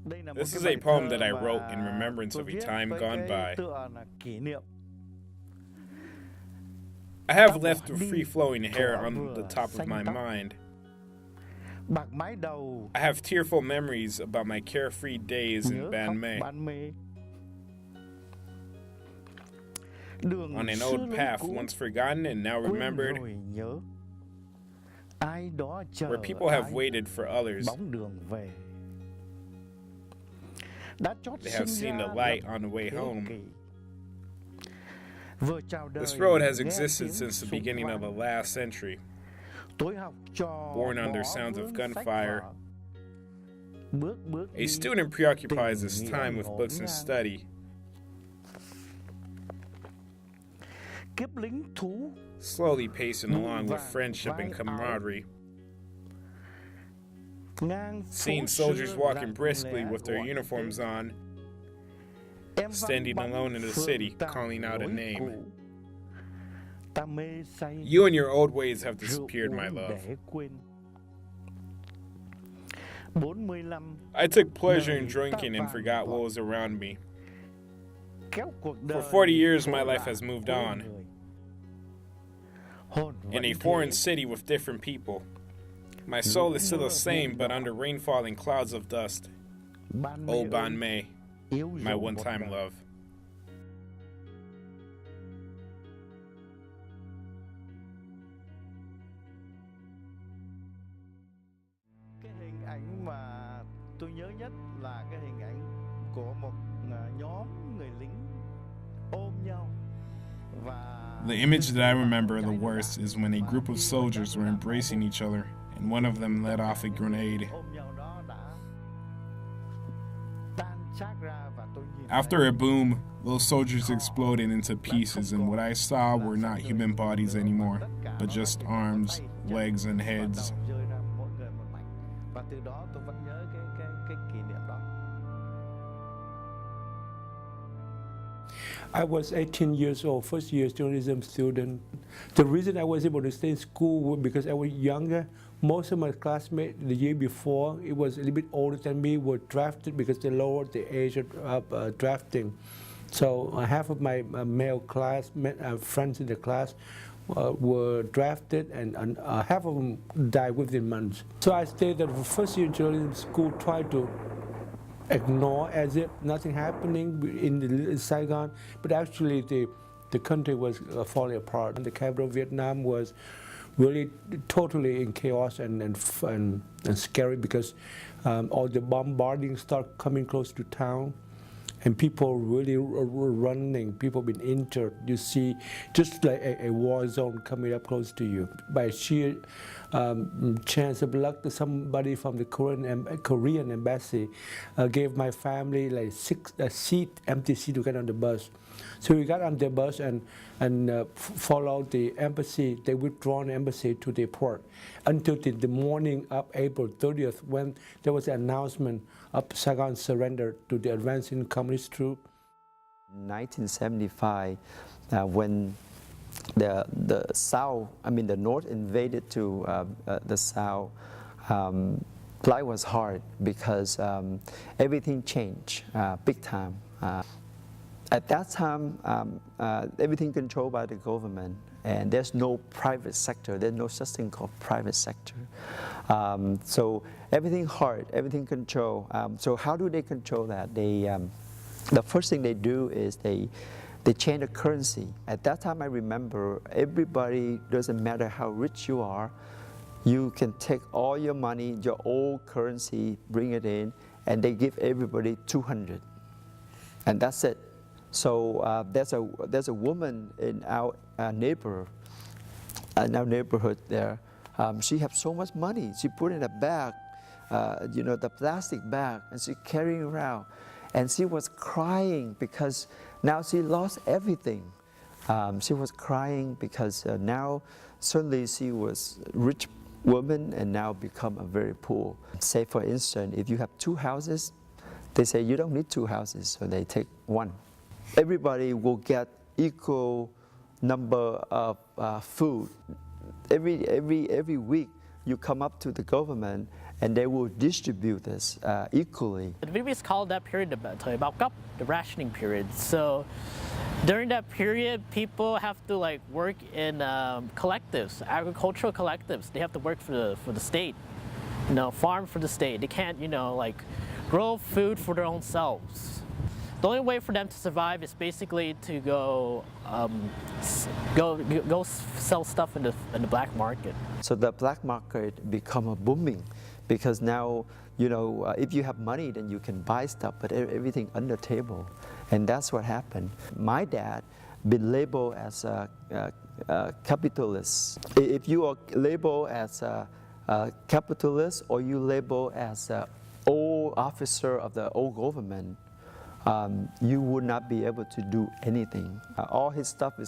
This is a poem that I wrote in remembrance of a time gone by. I have left free-flowing hair on the top of my mind. I have tearful memories about my carefree days in Ban Mê. On an old path once forgotten and now remembered, where people have waited for others. They have seen the light on the way home. This road has existed since the beginning of the last century, born under sounds of gunfire. A student preoccupies his time with books and study. Slowly pacing along with friendship and camaraderie. Seeing soldiers walking briskly with their uniforms on, standing alone in the city, calling out a name. You and your old ways have disappeared, my love. I took pleasure in drinking and forgot what was around me. For 40 years, my life has moved on. In a foreign city with different people. My soul is still the same, but under rainfall and clouds of dust. Old Ban Mê, my one-time love. Cái hình ảnh mà tôi nhớ nhất là cái hình ảnh của một nhóm người lính ôm nhau và The image that I remember the worst is when a group of soldiers were embracing each other and one of them let off a grenade. After a boom, those soldiers exploded into pieces, and what I saw were not human bodies anymore, but just arms, legs, and heads. I was 18 years old, first year journalism student. The reason I was able to stay in school was because I was younger. Most of my classmates the year before, it was a little bit older than me, were drafted because they lowered the age of drafting. So half of my male class, friends in the class, were drafted, and half of them died within months. So I stayed at the first year journalism school, tried to ignore as if nothing happening in Saigon, but actually the country was falling apart. And the capital of Vietnam was really totally in chaos and scary because all the bombarding started coming close to town, and people really were running, people been injured. You see just like a war zone coming up close to you. By sheer chance of luck, somebody from the Korean embassy gave my family like empty seat to get on the bus. So we got on the bus and followed the embassy, the withdrawn embassy to the port until the morning of April 30th when there was an announcement of Saigon surrender to the advancing communist troops. In 1975, when the South, the North invaded to the South, life was hard because everything changed big time. At that time, everything controlled by the government, and there's no private sector. There's no such thing called private sector. So everything hard, everything controlled. So how do they control that? The first thing they do is they change the currency. At that time, I remember everybody, doesn't matter how rich you are, you can take all your money, your old currency, bring it in, and they give everybody 200, and that's it. So there's a woman in our neighborhood there. She has so much money. She put in a bag, the plastic bag, and she carrying around. And she was crying because now she lost everything. She was crying because now suddenly she was a rich woman and now become a very poor. Say for instance, if you have 2 houses, they say you don't need 2 houses, so they take 1. Everybody will get equal number of food. Every week you come up to the government and they will distribute this equally. The Vietnamese call that period the rationing period. So during that period, people have to like work in collectives, agricultural collectives. They have to work for the state, farm for the state. They can't, like grow food for their own selves. The only way for them to survive is basically to go sell stuff in the black market. So the black market become a booming, because now, if you have money, then you can buy stuff, but everything on the table. And that's what happened. My dad been labeled as a capitalist. If you are labeled as a capitalist, or you label as an old officer of the old government, you would not be able to do anything. All his stuff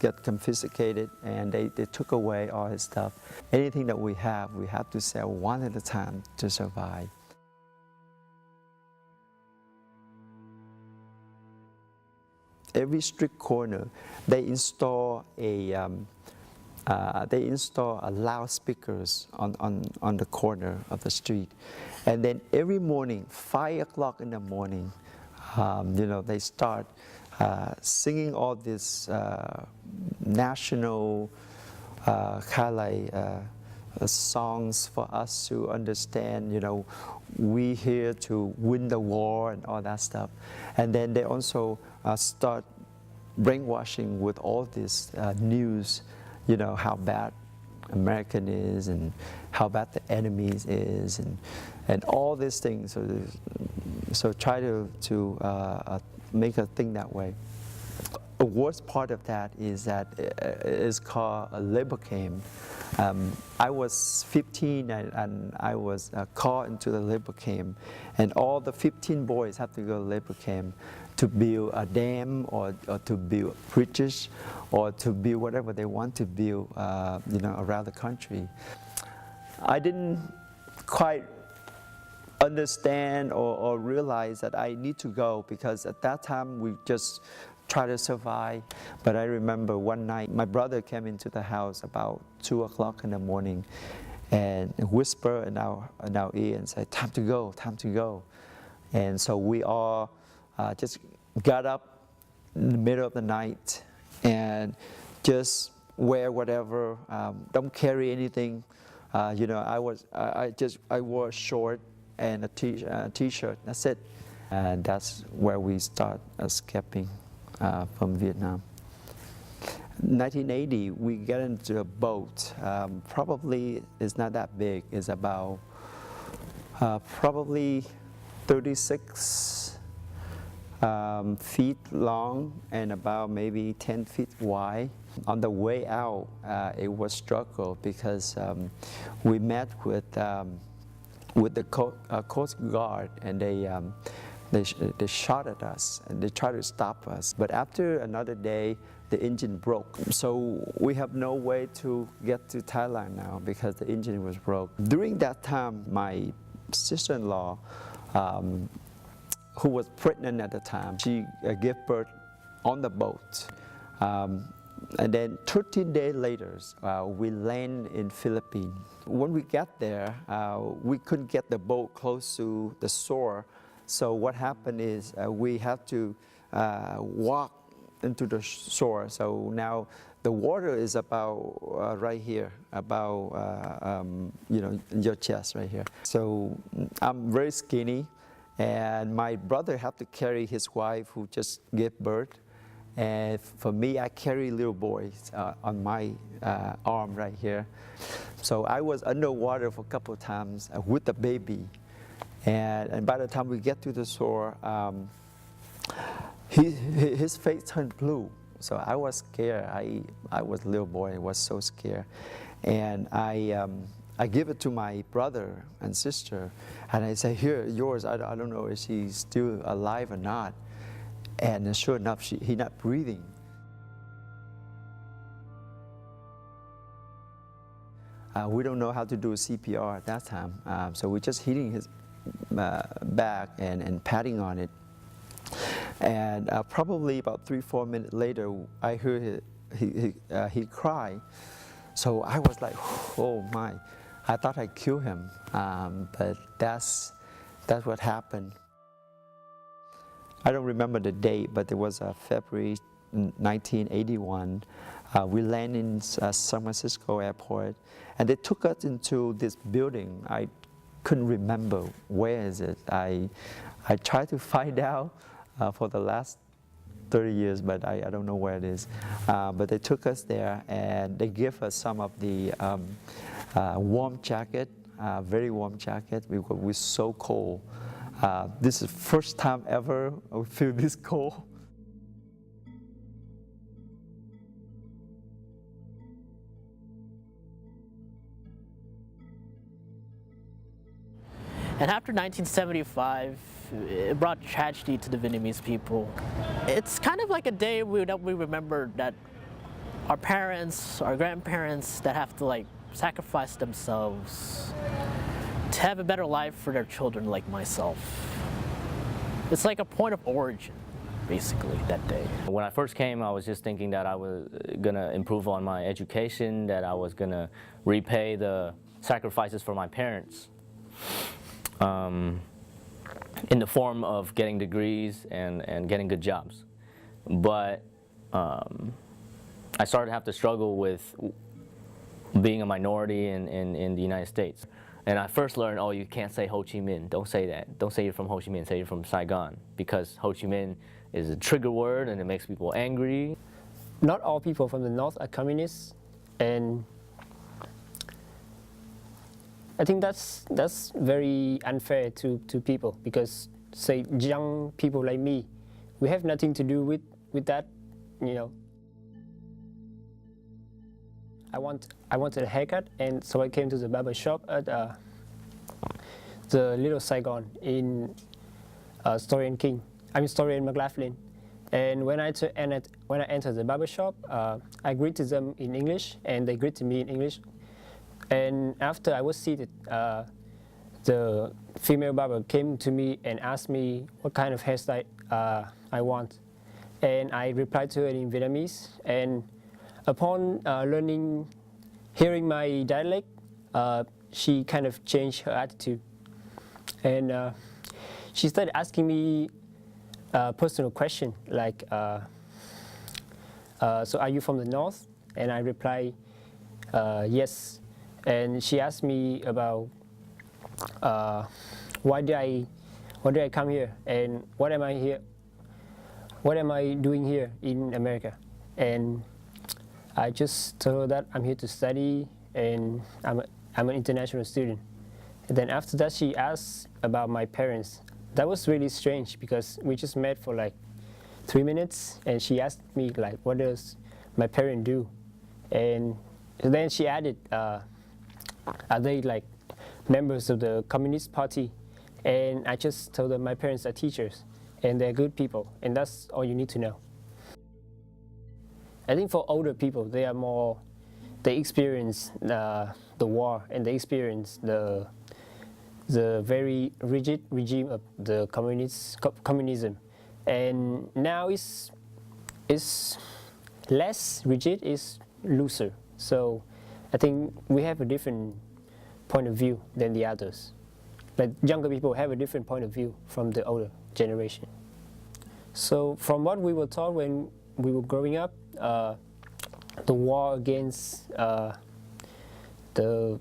get confiscated, and they took away all his stuff. Anything that we have to sell one at a time to survive. Every street corner, they install a loudspeakers on the corner of the street, and then every morning, 5 o'clock in the morning, they start singing all these national songs for us to understand, we here to win the war and all that stuff. And then they also start brainwashing with all this news, how bad American is and how bad the enemies is and all these things. So try to make a thing that way. The worst part of that is that it is called a labor camp. I was 15 and I was called into the labor camp, and all the 15 boys have to go to labor camp to build a dam or to build bridges or to build whatever they want to build around the country. I didn't quite understand or realize that I need to go, because at that time we just try to survive. But I remember one night my brother came into the house about 2 o'clock in the morning and whispered in our ear and said, time to go, time to go. And so we all just got up in the middle of the night and just wear whatever, don't carry anything. I wore a short and a t-shirt, that's it. And that's where we start escaping from Vietnam. 1980, we get into a boat. Probably it's not that big. It's about probably 36 feet long and about maybe 10 feet wide. On the way out, it was struggle because we met with the Coast Guard, and they shot at us and they tried to stop us. But after another day, the engine broke. So we have no way to get to Thailand now because the engine was broke. During that time, my sister-in-law, who was pregnant at the time, she gave birth on the boat. And then 13 days later, we land in Philippines. When we got there, we couldn't get the boat close to the shore. So what happened is we had to walk into the shore. So now the water is about right here, about your chest right here. So I'm very skinny, and my brother had to carry his wife who just gave birth. And for me, I carry little boys on my arm right here. So I was underwater for a couple of times with the baby. And by the time we get to the shore, his face turned blue. So I was scared. I was a little boy. I was so scared. And I give it to my brother and sister. And I say, here, yours. I don't know if she's still alive or not. And sure enough, he's not breathing. We don't know how to do CPR at that time. So we're just hitting his back and patting on it. And probably about 3-4 minutes later, I heard he cry. So I was like, oh my. I thought I'd kill him, but that's what happened. I don't remember the date, but it was February 1981. We landed in San Francisco airport, and they took us into this building. I couldn't remember where is it. I tried to find out for the last 30 years, but I don't know where it is. But they took us there, and they gave us some of the warm jacket, very warm jacket. We were so cold. This is the first time ever I feel this cold. And after 1975, it brought tragedy to the Vietnamese people. It's kind of like a day that we remember that our parents, our grandparents, that have to like sacrifice themselves to have a better life for their children like myself. It's like a point of origin, basically, that day. When I first came, I was just thinking that I was gonna improve on my education, that I was gonna repay the sacrifices for my parents. In the form of getting degrees and getting good jobs. But I started to have to struggle with being a minority in the United States. And I first learned, oh, you can't say Ho Chi Minh. Don't say that. Don't say you're from Ho Chi Minh, say you're from Saigon. Because Ho Chi Minh is a trigger word and it makes people angry. Not all people from the North are communists, and I think that's very unfair to people, because say young people like me, we have nothing to do with that, you know. I wanted a haircut, and so I came to the barber shop at the Little Saigon in Story and McLaughlin. And when I entered the barber shop, I greeted them in English, and they greeted me in English. And after I was seated, the female barber came to me and asked me what kind of hairstyle I want. And I replied to her in Vietnamese. And upon hearing my dialect, she kind of changed her attitude. And she started asking me a personal question, like, so are you from the North? And I replied, yes. And she asked me about why did I come here, and what am I doing here in America? And I just told her that I'm here to study, and I'm an international student. And then after that, she asked about my parents. That was really strange, because we just met for like 3 minutes, and she asked me like, what does my parents do? And then she added, are they like members of the Communist Party? And I just told them my parents are teachers, and they're good people, and that's all you need to know. I think for older people, they experience the war, and they experience the very rigid regime of the communism. And now it's less rigid, it's looser. So I think we have a different point of view than the others. Like younger people have a different point of view from the older generation. So from what we were taught when we were growing up, the war against the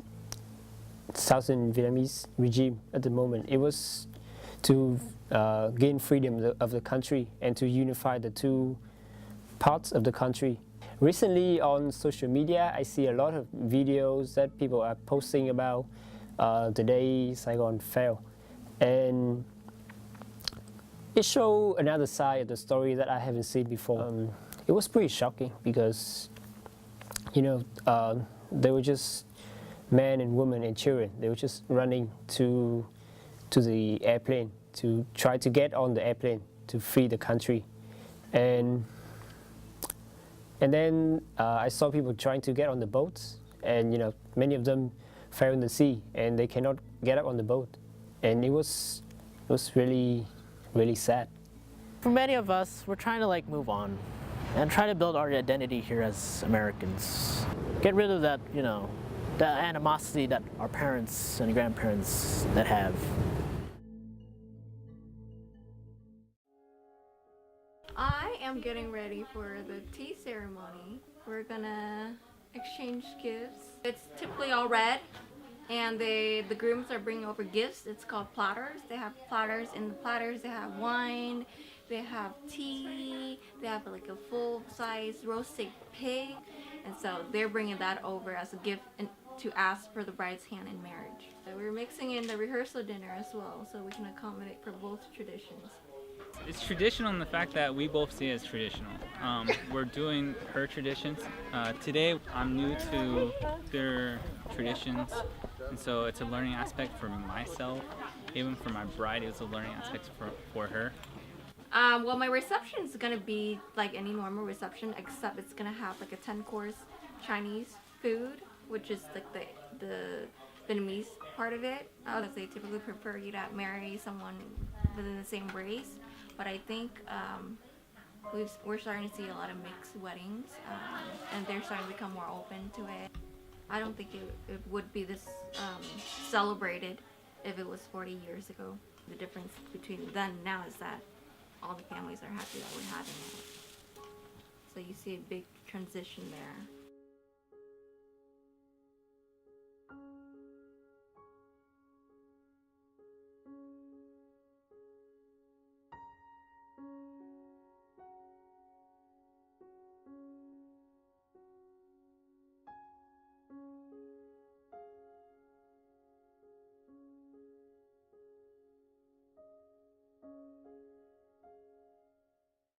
Southern Vietnamese regime at the moment, it was to gain freedom of the country and to unify the two parts of the country. Recently on social media, I see a lot of videos that people are posting about the day Saigon fell. And it showed another side of the story that I haven't seen before. It was pretty shocking because, you know, they were just men and women and children. They were just running to the airplane to try to get on the airplane to free the country. And then I saw people trying to get on the boats, and you know, many of them fell in the sea and they cannot get up on the boat. And it was really, really sad. For many of us, we're trying to like move on and try to build our identity here as Americans. Get rid of that, you know, the animosity that our parents and grandparents that have. I am getting ready for the tea ceremony. We're gonna exchange gifts. It's typically all red, and the grooms are bringing over gifts. It's called platters. They have platters. In the platters, they have wine, they have tea, they have like a full-size roasted pig, and so they're bringing that over as a gift and to ask for the bride's hand in marriage. So we're mixing in the rehearsal dinner as well, so we can accommodate for both traditions. It's traditional in the fact that we both see it as traditional. We're doing her traditions. Today I'm new to their traditions, and so it's a learning aspect for myself. Even for my bride, it was a learning aspect for her. Well, my reception is gonna be like any normal reception, except it's gonna have like a 10-course Chinese food, which is like the Vietnamese part of it. They typically prefer you to marry someone within the same race. But I think we're starting to see a lot of mixed weddings, and they're starting to become more open to it. I don't think it would be this celebrated if it was 40 years ago. The difference between then and now is that all the families are happy that we're having it. So you see a big transition there.